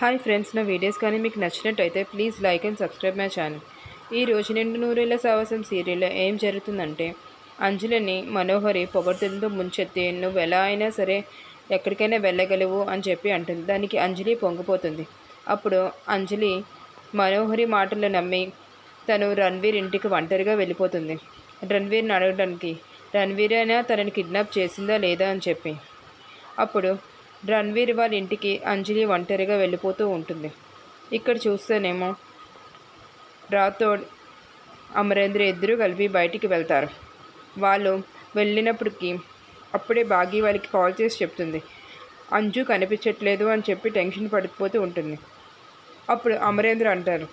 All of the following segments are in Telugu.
హాయ్ ఫ్రెండ్స్, నా వీడియోస్ కానీ మీకు నచ్చినట్టయితే please like and subscribe my channel. ఈ రోజు నిండు నూరేళ్ల సావాసం సీరియల్లో ఏం జరుగుతుందంటే, అంజలిని మనోహరి పొగడ్తలతో ముంచెత్తి నువ్వు ఎలా అయినా సరే ఎక్కడికైనా వెళ్ళగలవు అని చెప్పి అంటుంది. దానికి అంజలి పొంగిపోతుంది. అప్పుడు అంజలి మనోహరి మాటలు నమ్మి తను రణ్వీర్ ఇంటికి ఒంటరిగా వెళ్ళిపోతుంది. రణ్వీర్ని అడగడానికి, రణ్వీర్ అయినా తనని కిడ్నాప్ చేసిందా లేదా అని చెప్పి. అప్పుడు రణ్వీర్ వాళ్ళ ఇంటికి అంజలి ఒంటరిగా వెళ్ళిపోతూ ఉంటుంది. ఇక్కడ చూస్తేనేమో రాథోడ్, అమరేంద్ర ఇద్దరూ కలిపి బయటికి వెళ్తారు. వాళ్ళు వెళ్ళినప్పటికీ అప్పుడే బాగి వాళ్ళకి కాల్ చేసి చెప్తుంది, అంజు కనిపించట్లేదు అని చెప్పి టెన్షన్ పడిపోతూ ఉంటుంది. అప్పుడు అమరేంద్ర అంటారు,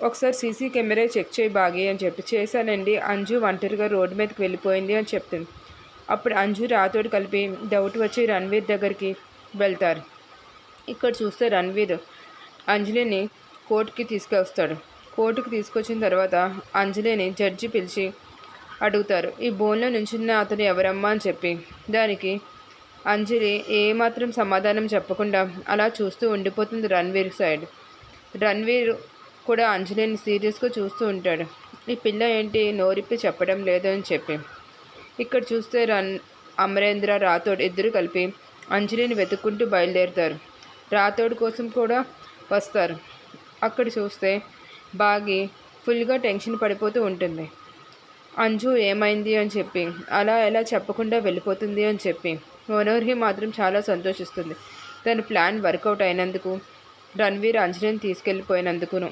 ఒకసారి సీసీ కెమెరా చెక్ చేయి బాగి అని చెప్పి. చేశానండి, అంజు ఒంటరిగా రోడ్డు మీదకి వెళ్ళిపోయింది అని చెప్తుంది. అప్పుడు అంజు రాథోడ్ కలిపి డౌట్ వచ్చి రణ్వీర్ దగ్గరికి వెళ్తారు. ఇక్కడ చూస్తే రణ్వీర్ అంజలిని కోర్టుకి తీసుకొస్తాడు. కోర్టుకి తీసుకొచ్చిన తర్వాత అంజలిని జడ్జి పిలిచి అడుగుతారు, ఈ బోన్లో నుంచున్న అతను ఎవరమ్మా అని చెప్పి. దానికి అంజలి ఏమాత్రం సమాధానం చెప్పకుండా అలా చూస్తూ ఉండిపోతుంది రణ్వీర్ సైడ్. రణ్వీర్ కూడా అంజలిని సీరియస్గా చూస్తూ ఉంటాడు. ఈ పిల్ల ఏంటి నోరిప్పి చెప్పడం లేదు అని చెప్పి. ఇక్కడ చూస్తే అమరేంద్ర, రాథోడ్ ఇద్దరు కలిపి అంజలిని వెతుక్కుంటూ బయలుదేరుతారు. రాథోడ్ కోసం కూడా వస్తారు. అక్కడ చూస్తే బాగి ఫుల్గా టెన్షన్ పడిపోతూ ఉంటుంది. అంజు ఏమైంది అని చెప్పి, అలా ఎలా చెప్పకుండా వెళ్ళిపోతుంది అని చెప్పి. మనోహరి మాత్రం చాలా సంతోషిస్తుంది. తన ప్లాన్ వర్కౌట్ అయినందుకు, రణ్వీర్ అంజలిని తీసుకెళ్ళిపోయినందుకును.